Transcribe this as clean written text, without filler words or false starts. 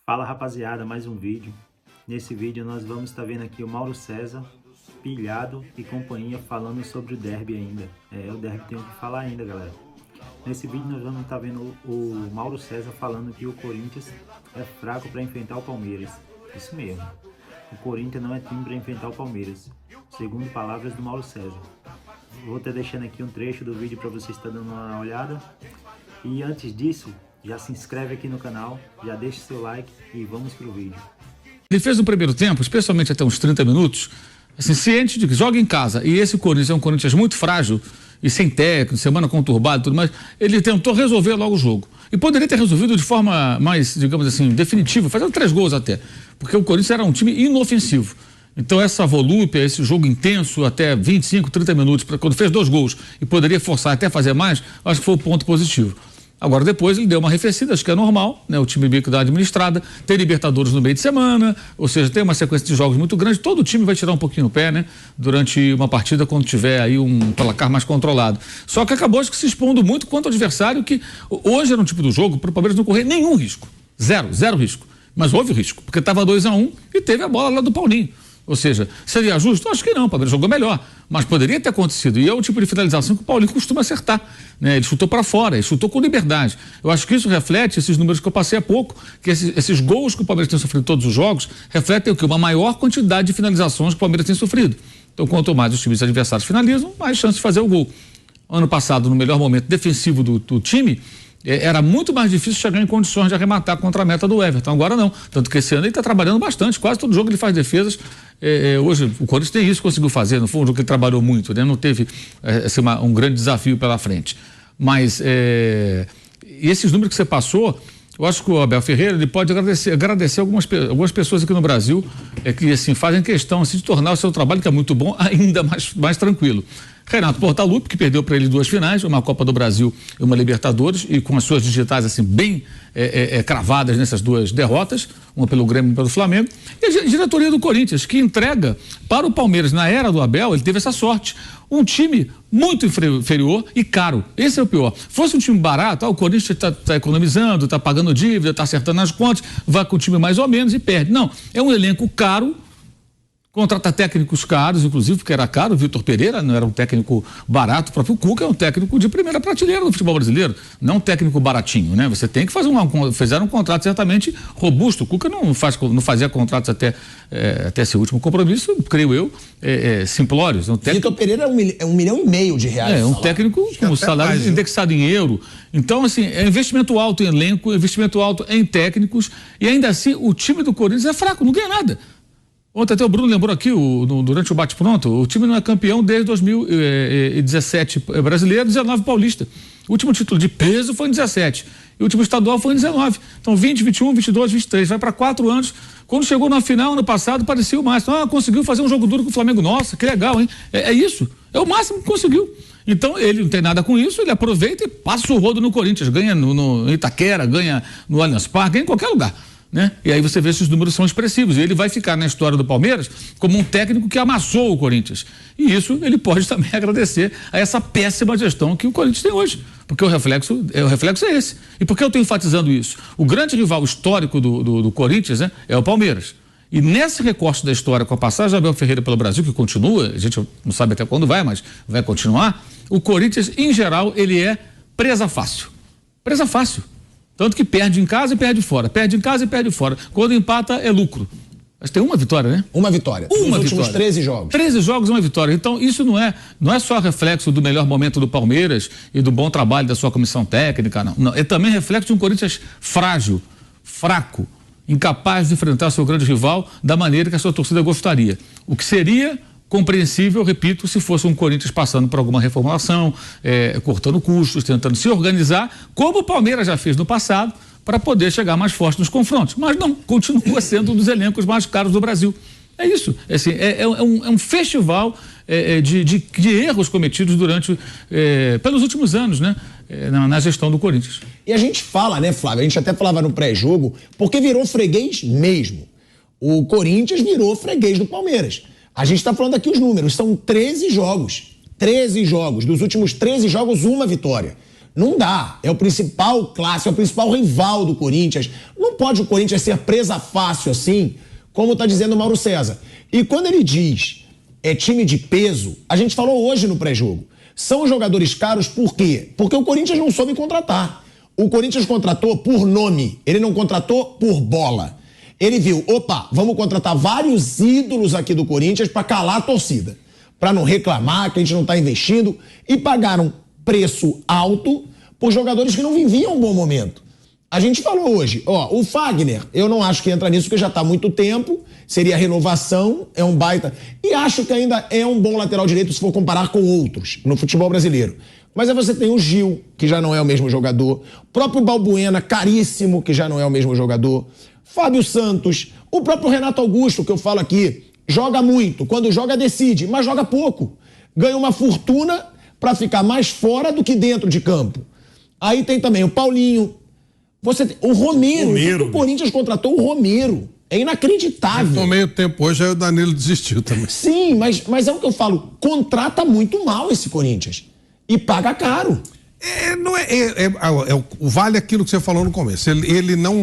Fala rapaziada, mais um vídeo. Nesse vídeo nós vamos estar vendo aqui o Mauro César, Pilhado e companhia falando sobre o derby ainda. O derby tem o que falar ainda, galera. Nesse vídeo nós vamos estar vendo o Mauro César falando que o Corinthians é fraco para enfrentar o Palmeiras. Isso mesmo. O Corinthians não é time para enfrentar o Palmeiras, segundo palavras do Mauro César. Vou estar deixando aqui um trecho do vídeo para vocês estarem dando uma olhada. E antes disso, já se inscreve aqui no canal, já deixa seu like e vamos pro vídeo. Ele fez no primeiro tempo, especialmente até uns 30 minutos, assim, ciente de que joga em casa, e esse Corinthians é um Corinthians muito frágil e sem técnico, semana conturbada e tudo mais, ele tentou resolver logo o jogo. E poderia ter resolvido de forma mais, digamos assim, definitiva, fazendo 3 gols até, porque o Corinthians era um time inofensivo. Então essa volúpia, esse jogo intenso até 25, 30 minutos, quando fez 2 gols e poderia forçar até fazer mais, acho que foi o ponto positivo. Agora depois ele deu uma arrefecida, acho que é normal, né? O time meio que dá uma administrada, tem Libertadores no meio de semana, ou seja, tem uma sequência de jogos muito grande, todo time vai tirar um pouquinho o pé, né? Durante uma partida quando tiver aí um placar mais controlado. Só que acabou acho que se expondo muito quanto ao adversário, que hoje era um tipo do jogo para o Palmeiras não correr nenhum risco, zero risco, mas houve risco, porque estava 2-1 e teve a bola lá do Paulinho. Ou seja, seria justo? Acho que não, o Palmeiras jogou melhor, mas poderia ter acontecido, e é o tipo de finalização que o Paulinho costuma acertar, né? Ele chutou para fora, ele chutou com liberdade. Eu acho que isso reflete esses números que eu passei há pouco, que esses gols que o Palmeiras tem sofrido em todos os jogos, refletem o quê? Uma maior quantidade de finalizações que o Palmeiras tem sofrido. Então, quanto mais os times adversários finalizam, mais chance de fazer o gol. Ano passado, no melhor momento defensivo do time, era muito mais difícil chegar em condições de arrematar contra a meta do Everton. Agora não. Tanto que esse ano ele está trabalhando bastante. Quase todo jogo ele faz defesas. Hoje o Corinthians tem isso, conseguiu fazer. Não foi um jogo que ele trabalhou muito, né? Não teve assim, um grande desafio pela frente. Mas e esses números que você passou, eu acho que o Abel Ferreira ele pode agradecer algumas pessoas aqui no Brasil que assim, fazem questão assim, de tornar o seu trabalho, que é muito bom, ainda mais tranquilo. Renato Portaluppi, que perdeu para ele 2 finais, uma Copa do Brasil e uma Libertadores, e com as suas digitais assim bem cravadas nessas 2 derrotas, uma pelo Grêmio e pelo Flamengo, e a diretoria do Corinthians, que entrega para o Palmeiras, na era do Abel, ele teve essa sorte, um time muito inferior e caro, esse é o pior. Fosse um time barato, o Corinthians está economizando, está pagando dívida, está acertando as contas, vai com o time mais ou menos e perde. Não, é um elenco caro, contrata técnicos caros, inclusive, porque era caro, o Vitor Pereira não era um técnico barato, o próprio Cuca é um técnico de primeira prateleira no futebol brasileiro, não um técnico baratinho, né? Você tem que fazer fizeram um contrato certamente robusto. O Cuca não fazia contratos até esse último compromisso, creio eu, simplórios. Vitor Pereira é $1,5 milhão de reais. É um técnico com salário indexado em euro. Então, assim, é investimento alto em elenco, investimento alto em técnicos, e ainda assim o time do Corinthians é fraco, não ganha nada. Ontem até o Bruno lembrou aqui, durante o bate-pronto, o time não é campeão desde 2017 brasileiro, 19 paulista. O último título de peso foi em 17 e o último estadual foi em 19. Então 20, 21, 22, 23, vai para 4 anos. Quando chegou na final, ano passado, parecia o máximo. Conseguiu fazer um jogo duro com o Flamengo. Nossa, que legal, hein? É isso, é o máximo que conseguiu. Então ele não tem nada com isso, ele aproveita e passa o rodo no Corinthians, ganha no Itaquera, ganha no Allianz Parque, ganha em qualquer lugar. Né? E aí você vê se os números são expressivos, e ele vai ficar na história do Palmeiras como um técnico que amassou o Corinthians, e isso ele pode também agradecer a essa péssima gestão que o Corinthians tem hoje, porque o reflexo é esse. E por que eu estou enfatizando isso? O grande rival histórico do Corinthians, né, é o Palmeiras, e nesse recorte da história com a passagem de Abel Ferreira pelo Brasil, que continua, a gente não sabe até quando vai, mas vai continuar, o Corinthians em geral ele é presa fácil. Tanto que perde em casa e perde fora. Perde em casa e perde fora. Quando empata, é lucro. Mas tem uma vitória, né? Uma vitória. Nos últimos 13 jogos. 13 jogos, uma vitória. Então, isso não é só reflexo do melhor momento do Palmeiras e do bom trabalho da sua comissão técnica, não. É também reflexo de um Corinthians frágil, fraco, incapaz de enfrentar seu grande rival da maneira que a sua torcida gostaria. O que seria compreensível, repito, se fosse um Corinthians passando por alguma reformulação, cortando custos, tentando se organizar, como o Palmeiras já fez no passado, para poder chegar mais forte nos confrontos. Mas não, continua sendo um dos elencos mais caros do Brasil. É isso. Assim, é um festival de erros cometidos pelos últimos anos, né? Na gestão do Corinthians. E a gente fala, né, Flávio? A gente até falava no pré-jogo, porque virou freguês mesmo. O Corinthians virou freguês do Palmeiras. A gente está falando aqui os números, são 13 jogos. 13 jogos. Dos últimos 13 jogos, uma vitória. Não dá. É o principal clássico, é o principal rival do Corinthians. Não pode o Corinthians ser presa fácil assim, como está dizendo o Mauro César. E quando ele diz time de peso, a gente falou hoje no pré-jogo. São jogadores caros por quê? Porque o Corinthians não soube contratar. O Corinthians contratou por nome, ele não contratou por bola. Ele viu, opa, vamos contratar vários ídolos aqui do Corinthians para calar a torcida, para não reclamar que a gente não está investindo, e pagaram preço alto por jogadores que não viviam um bom momento. A gente falou hoje, o Fagner, eu não acho que entra nisso porque já está há muito tempo, seria renovação, é um baita, e acho que ainda é um bom lateral direito se for comparar com outros no futebol brasileiro. Mas aí você tem o Gil, que já não é o mesmo jogador, o próprio Balbuena, caríssimo, que já não é o mesmo jogador, Fábio Santos, o próprio Renato Augusto, que eu falo aqui, joga muito, quando joga decide, mas joga pouco. Ganha uma fortuna para ficar mais fora do que dentro de campo. Aí tem também o Paulinho, o Romero. O Corinthians contratou o Romero. É inacreditável. No meio tempo hoje aí o Danilo desistiu também. Sim, mas é o que eu falo, contrata muito mal esse Corinthians e paga caro. Vale aquilo que você falou no começo. Ele não